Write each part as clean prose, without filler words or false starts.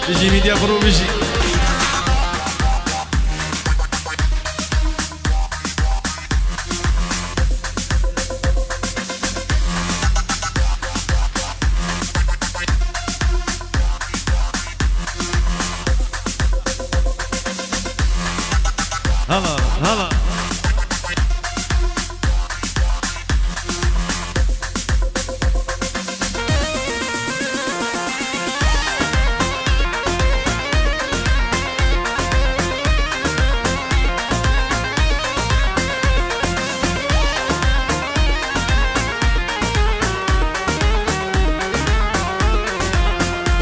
بيجي ميديا فرو بيجي هلا هلا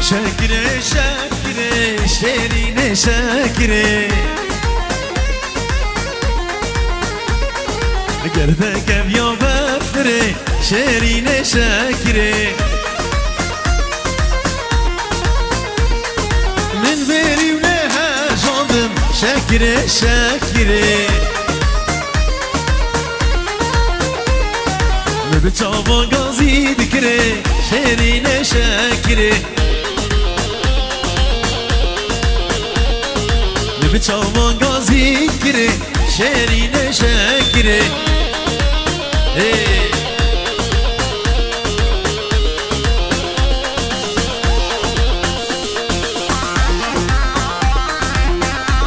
شاكرة شاكرة شيرين شاكرة قربك بيا بفرة شيرين شاكرة من بيري ولها جاندم شاكرة شاكرة بتشافا قازي ذكرة شيرين شاكرة بتشافا قازي ذكرة شيرين شاكرة hey.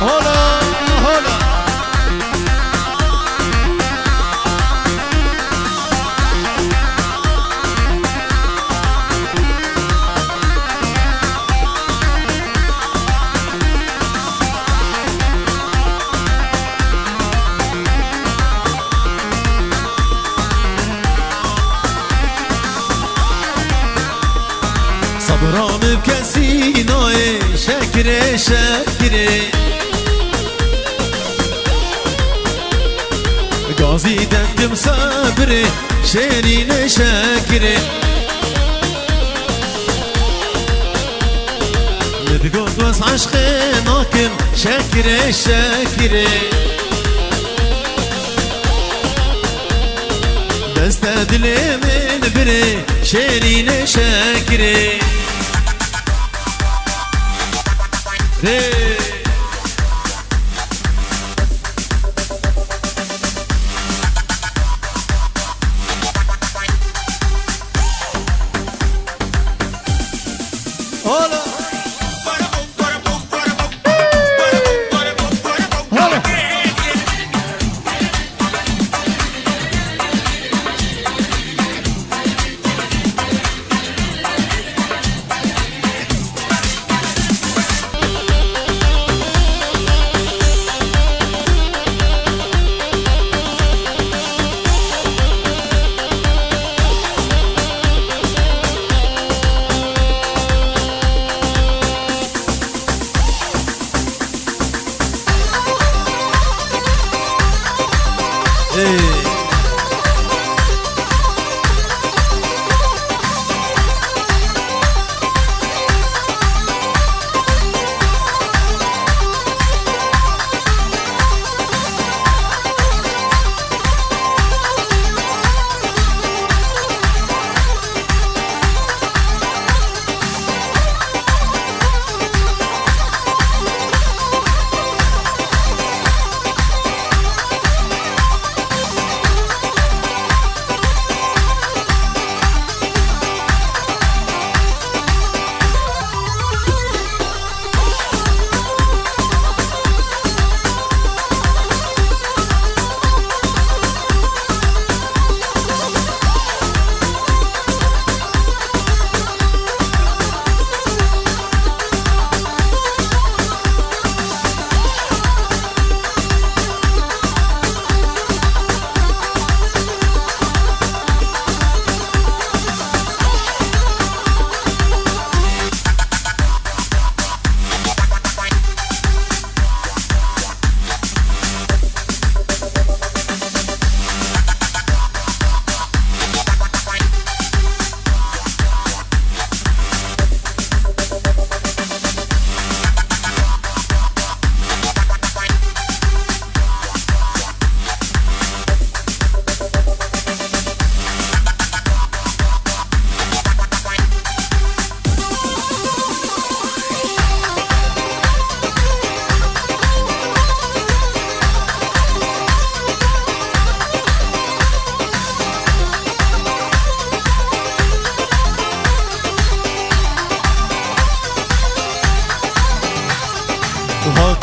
هلا هلا صبرام بكسيناي شاكرة شاكرة قاضي دندم صبري شيرين شاكرة نتقول وس عشقي ناكم شاكرة شاكرة دست دلي من بري شيرين شاكرة hey. Hola. Hola.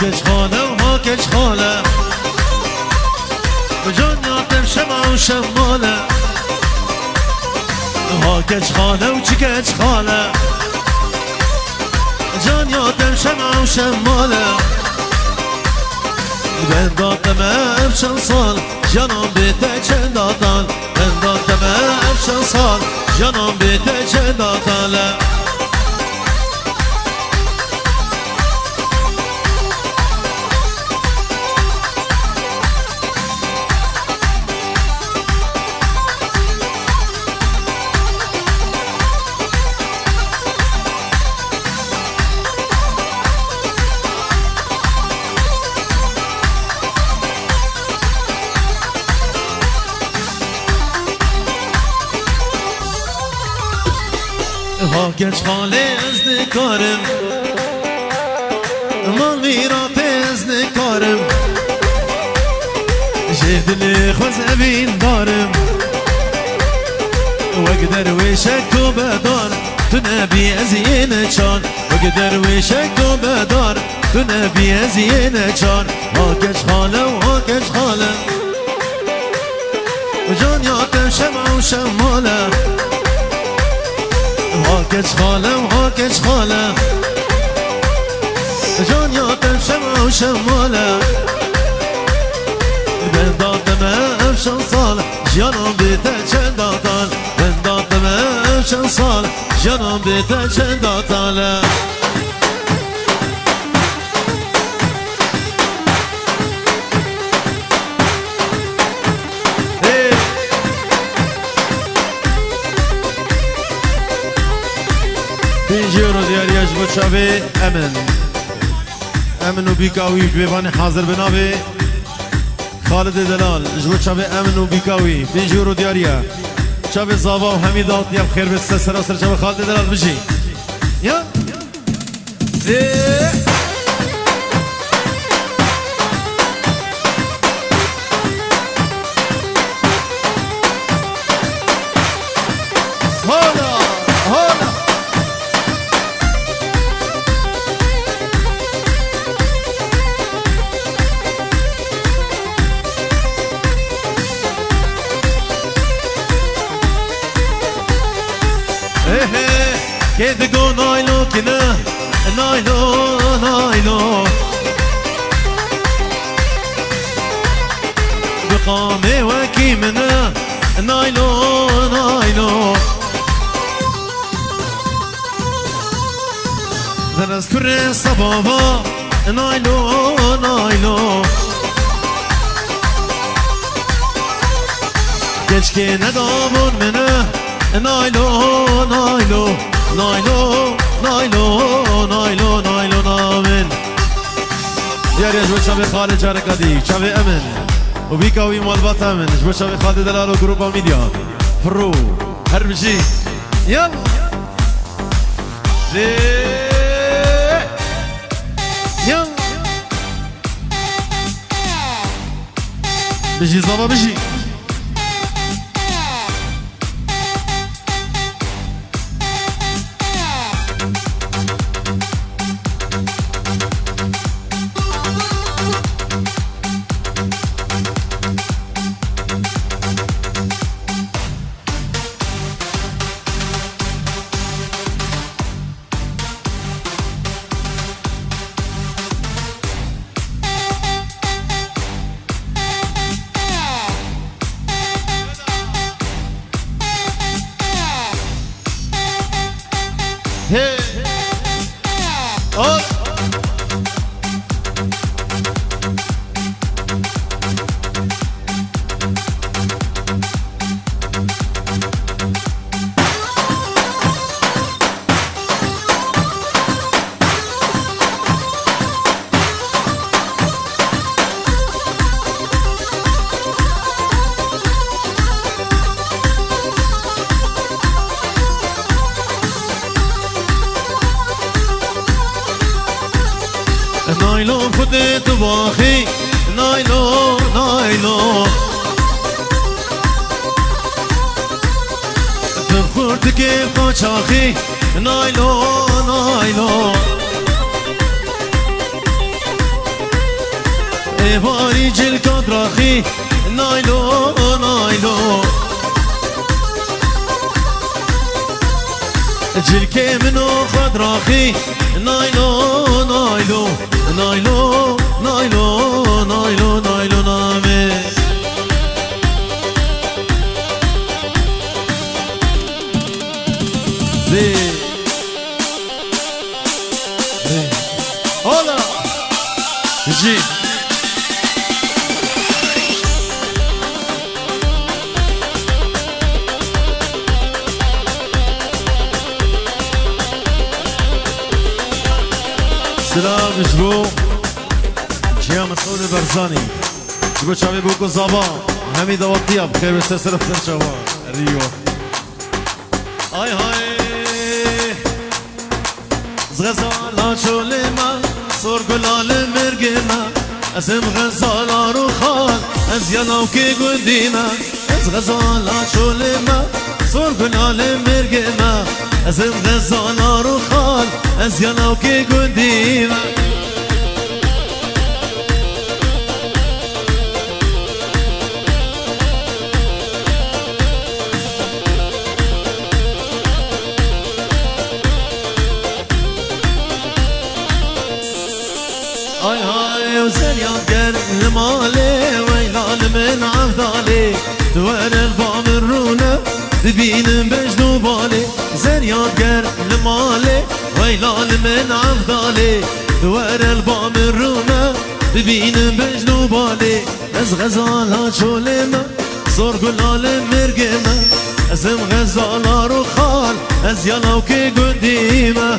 هاكش خاله وهاكش خاله بجان ياتم شمع وشماله هاكش خاله وچكش خاله جان یادم شمع و شماله ben دادم افشان سال جانم بیته چند آتال ben دادم افشان سال جانم بیته چند آتاله هاکش خاله از نکارم مال میرا پیز نکارم جدلی خوز ابین دارم وقدر ویشک تو بدار تو نبی از این چان وقدر ویشک تو بدار تو نبی از این چان هاکش خاله و هاکش خاله جان یاتم شمع و شماله هاكش خاله وهاكش خاله جان ياتم شمع وشماله ben دادم افشان سال جانم بیته چند آتال ben دادم افشان سال جانم بیته چند آتاله بيجيرو ديال يجبو شابي امن وبيكاوي بيباني حاضر بنابي خالد دلال جبو شابي امن وبيكاوي بيجيرو دياليا شابي زابا وحميدات يا بخير بس سراسر شابي خالد دلال بجي يا كيف تقول نايلو كنا نايلو نايلو بقامي وكي منا نايلو نايلو درس كرة صبابا نايلو نايلو كشكي ندابون منا نايلو نايلو نايلو نايلو نايلو نايلو نامن ديار يجبو شابي خالد جاركادي شابي امن وبيكاوي مالبات امن جبو شابي خالد دلال وجروبا ميديا فرو هربجي يلا يلا بيجي زبا بيجي Hey, oh. نايلون خدت باخي نايلون نايلون تبخورت كيف قاچاخي نايلون نايلون باری جل کدراخی نایلو نایلو جل که منو خدراخی نایلو نایلو نایلو نایلو نایلو نایلو نامه هلا جي سلام جبو جيا مسعود برزاني جبو شابي بوكو زابا همي دواتيا بخير بستسر افتر شابا ريو آي هاي زغزالا شولما صور قلال مرقما اسم غزالا روخال از يلاوكي قديما زغزالا شولما صور قلال مرقما اسم غزالا روخال از يلاوكي قديما هاي هاي وسريان قر المالي ويلال من عفدالي دوار البام الرونة دبين بجنو بالي سريان قر المالي ويلال من عفدالي دوار البام الرونة دبين بجنو بالي از غزالا شولما صور قلال مرقما ازم غزالا روخال از يلاوكي قديمة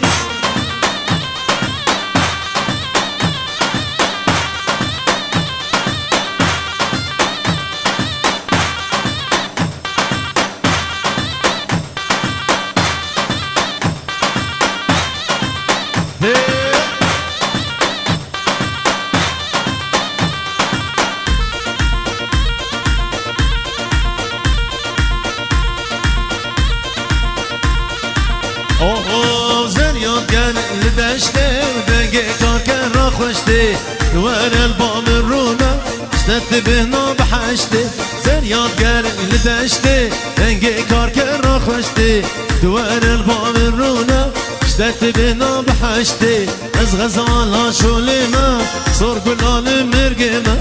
اوه زريان قال لدشتي ودقي كان رخشتي دوار البام الرومة اشتت بهنا بحشتي زريان قال لدشتي دقي كان رخشتي دوار البام الرومة اشتت بهنا بحشتي از غزالا شولما صور قلال مرقما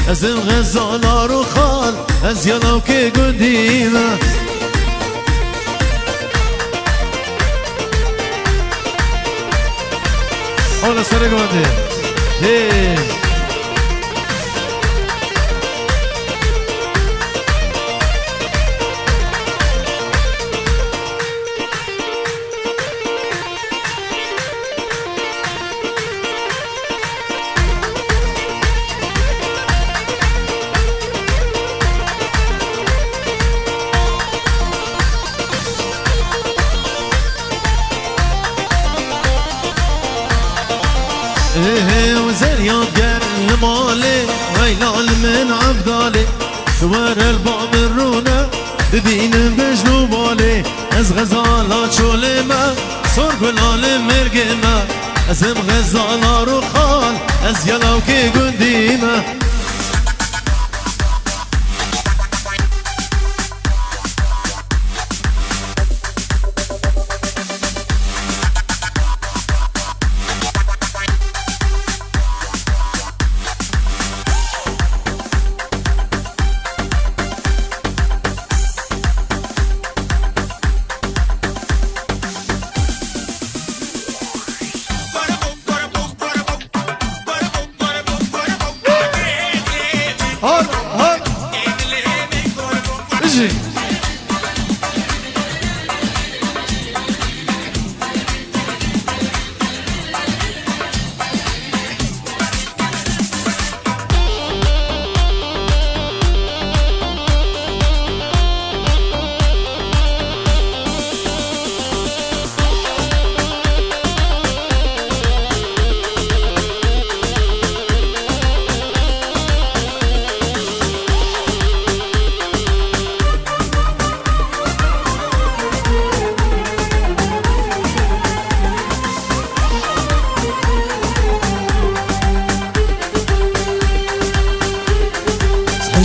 ازم غزالا روخال از يلاوكي قديمة Hola, Sara Gonde. Hey. وزريان قر المالي ويلال من عبدالي دوار البام الرونة ببين بجنو بالي از غزالا شولما صور قلال مرقما ازم غزالا روخال از يلاوكي قديمة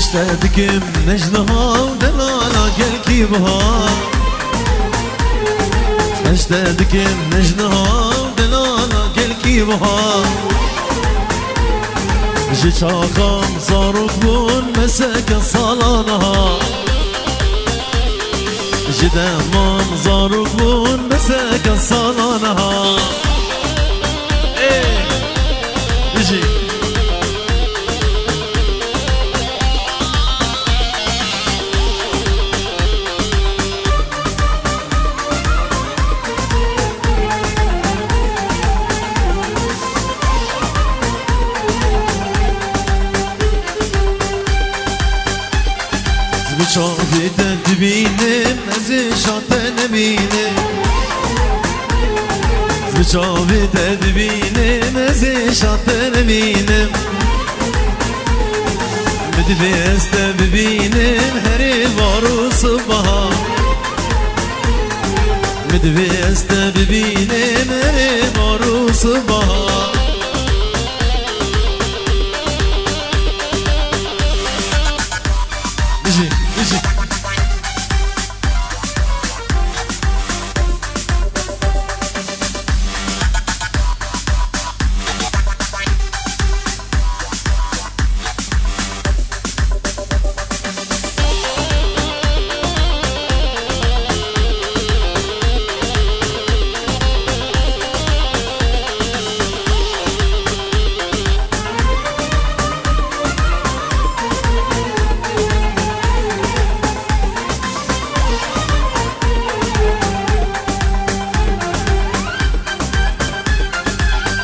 اشتدكم نجدها ودلالا قلكي بها اشتدكم نجدها ودلالا قلكي بها جيشاخام صاروك بون مسك صالانها جدامان صاروك بون مسك صالانها ايه يجي شافي تدبينم ازي شاطن بينم شافي تدبينم ازي شاطن بينم مدفست ببينم هري بارو صبها مدفست ببينم هري بارو صبها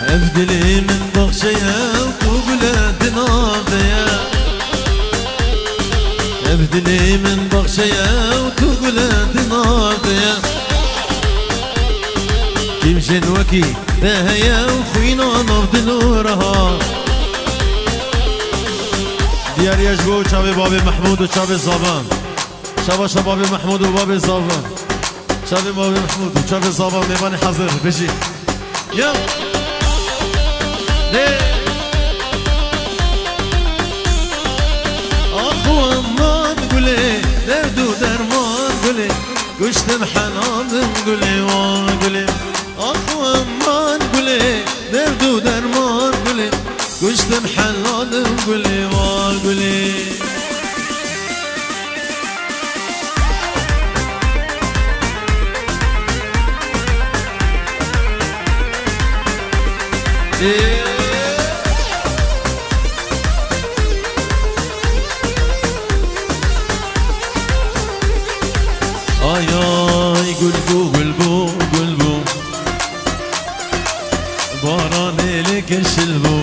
ابدلي من بخشيها وبلاد ناضية ابدلي من بخشيها وبلاد ناضية كيمشن وكي باهية وخوينا نبض نورها ديار يجبو شابي بابي محمود وشابي صابان شابا شبابي محمود وبابي صابان شابي بابي محمود وشابي صابان ميباني حاضر بشي يلا أخوان قولي دردو درمان قولي قشتم حنان قولي وقولي أخوان قولي دردو درمان قولي قشتم حنان قولي وقولي آی آی گلبو گلبو گلبو باران لکن شلبو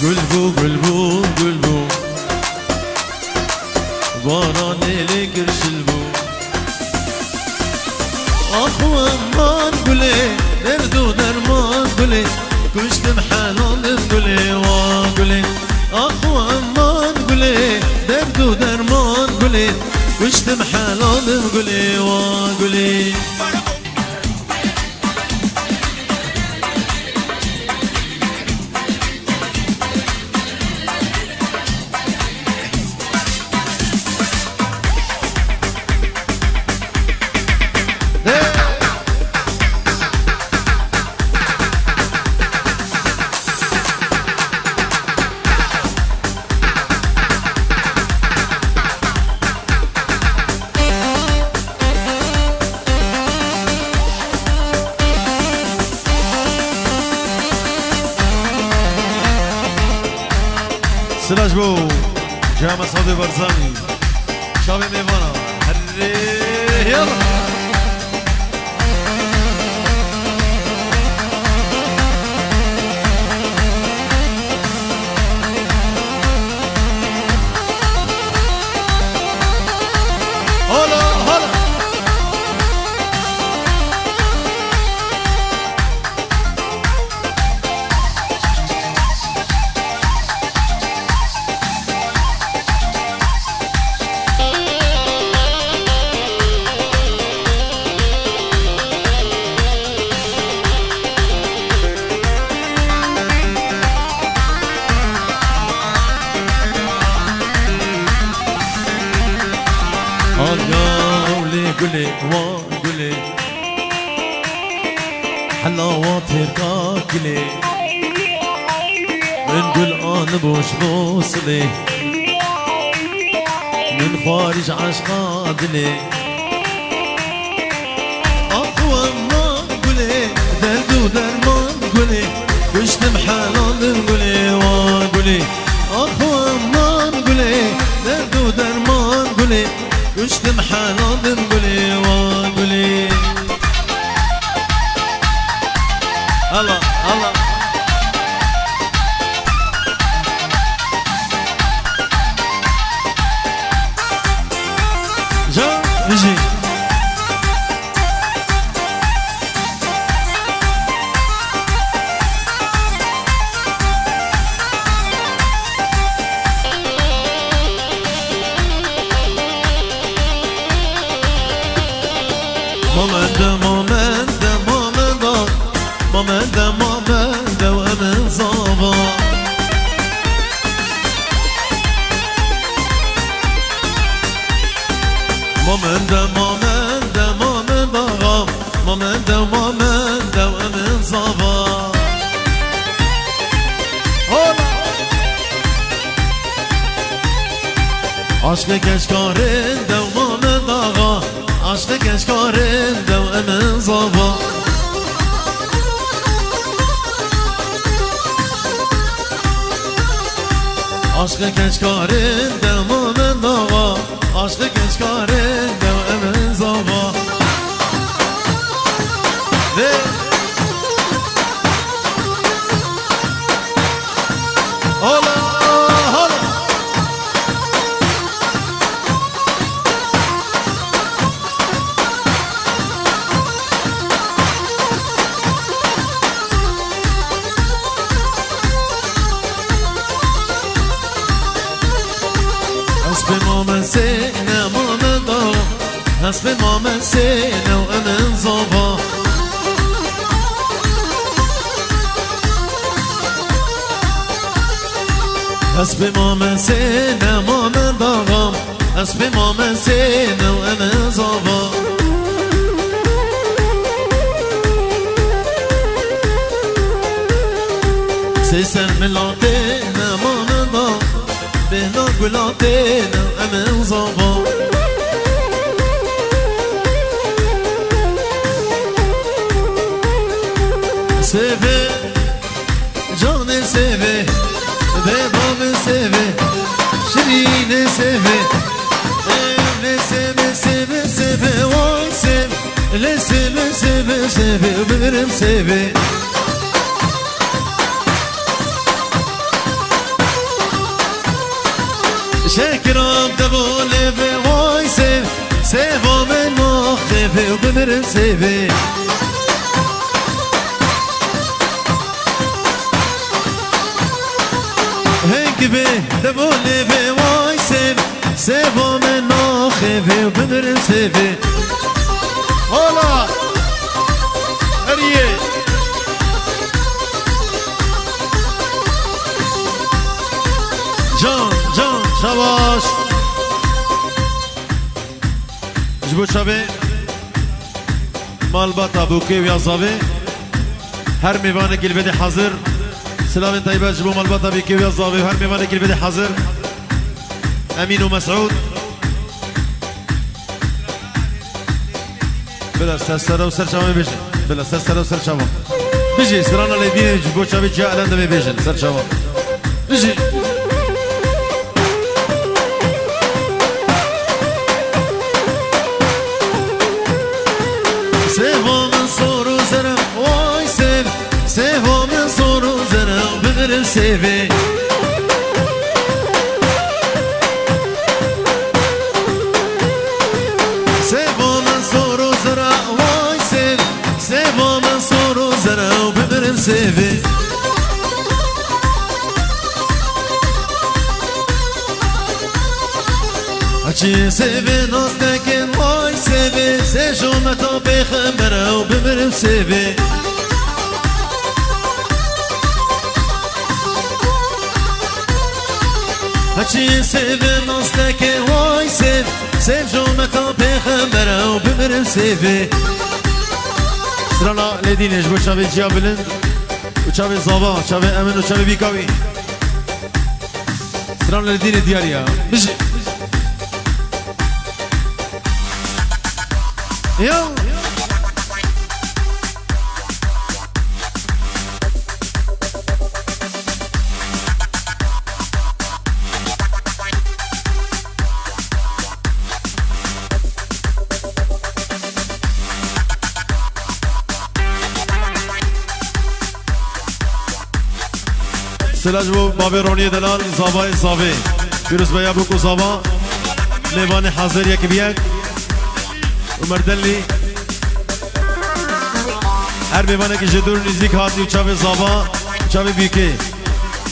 گلبو گلبو گلبو باران لکن شلبو آخوان من گله دردو درمان گله کشتم حلالم گله وان گله آخوان من گله دردو درمان گله كشتم حلال قولي وقولي سلاش بو جامع صادي برزاني شابي ميفانا هري يلا قولي وان قولي حلاوات هركاكلي نقول أنا بوش بوصلي من خارج عشقاتلي أقوى ما نقولي درد ودرمان نقولي وشتم حلال نقولي وانقولي أقوى ما نقولي درد ودرمان نقولي وشتم حلال نقولي وانقولي الله الله جا نجي مامنده ومن صابا مامنده ومن صابا عشق کشکارنده و مامند آقا عشق کشکارنده و امن صابا عشق کشکارنده و مامند آقا عشق کشکارنده و امن صابا سينا ماما ضا حسب ماما سينا وأمن صبا حسب ماما سينا ماما ضا حسب ماما سينا وأمن صبا سيسن ملاتينا ماما ضا بهنا قلاتينا أمن صبا سيفي جاني سيفي بابا سيفي شيرين سيفي سيفي سيفي سيفي واي سيفي لسيفي سيفي سيفي وبرم سيفي شكرا بدبولي في واي سيف سيفو من مخيفي وبمرم سيفي هيك بي دبولي في واي سيف سيفو من مخيفي وبمرم سيفي هلا هريه جان شباش جبو شبه مالبات ابوكي ويا صافي هر ميوانك البدي حاضر سلام طيبات جبو مالبات ابوكي ويا صافي هر ميوانك البدي حاضر امين ومسعود بلا سرسرة وسر شباب بيجي بلا سرسرة وسر شباب بيجي سرانا لدين جبو شبه جاء لندن بيجي سر شباب بيجي سيفو من صور وزرع واي سيف سيفو من صور وزرع بغرم سيفي سيفو من صور وزرع واي سيف سيفو من صور وزرع بغرم سيفي هاتشي سيفي ناستكن واي سيفي سيشو متو بخمره وبمرم سيفي هاتشي سيفي ناستكن واي سيف سيف جومتا بيخمبرة وبمرم سيفي سرانا لدينش بو شافي جيابلن وشافي زابا شافي امن وشافي بيكاوي سرانا لدين دياريا بجي يلا سلاج بو بابرونی دلال زابای زابه پیروز بیا بکو زابا لیوان حاضر یک بیک ومردلی هر بیوانه که جدور نزدیک هاتی و چاوه زابا چاوه بیکه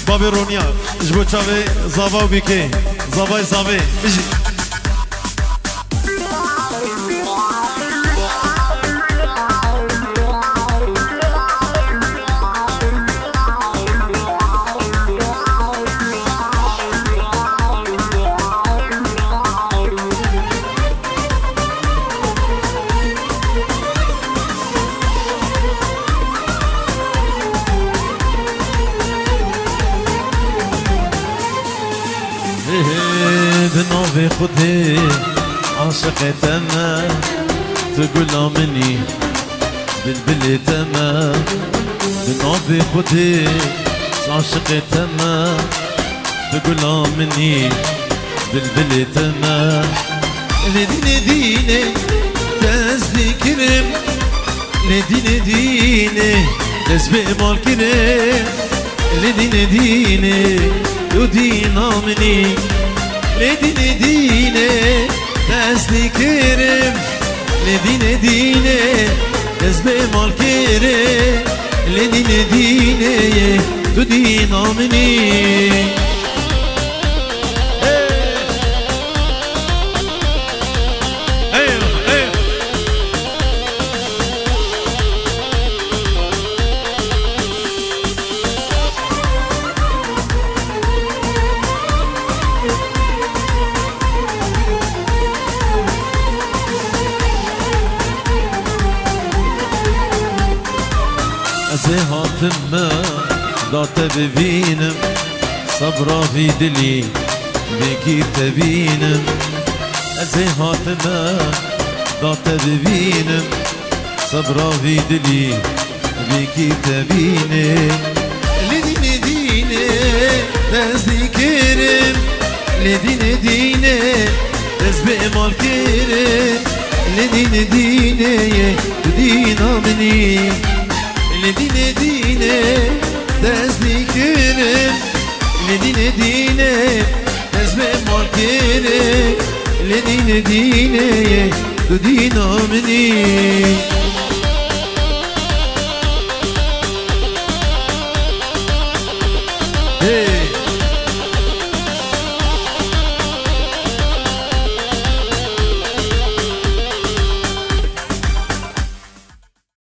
بابرونیا جبو چاوه زابا و بیکه زابای زابه بجی بنوبي خدي عاشق تمام تقول مني بالبلي تمام بنوبي خدي عاشق تمام تقول مني بالبلي تمام لديني ديني تزلي كرم لديني ديني تزبي مال كرم لديني ديني ودينا مني لديني ديني تزلي كرم لديني ديني تزبي مال كرم لديني ديني ودينا مني ازي هاتم دات ببینم صبرا في دلي بكي تبینم ازي هاتم دات ببینم صبرا في دلي بكي تبینم لديني ديني تزلي كرم لديني ديني تزبق مال كرم لديني ديني دينا مني لديني ديني تزلي كرم لديني ديني تزبق مال كرم لديني ديني دينا مني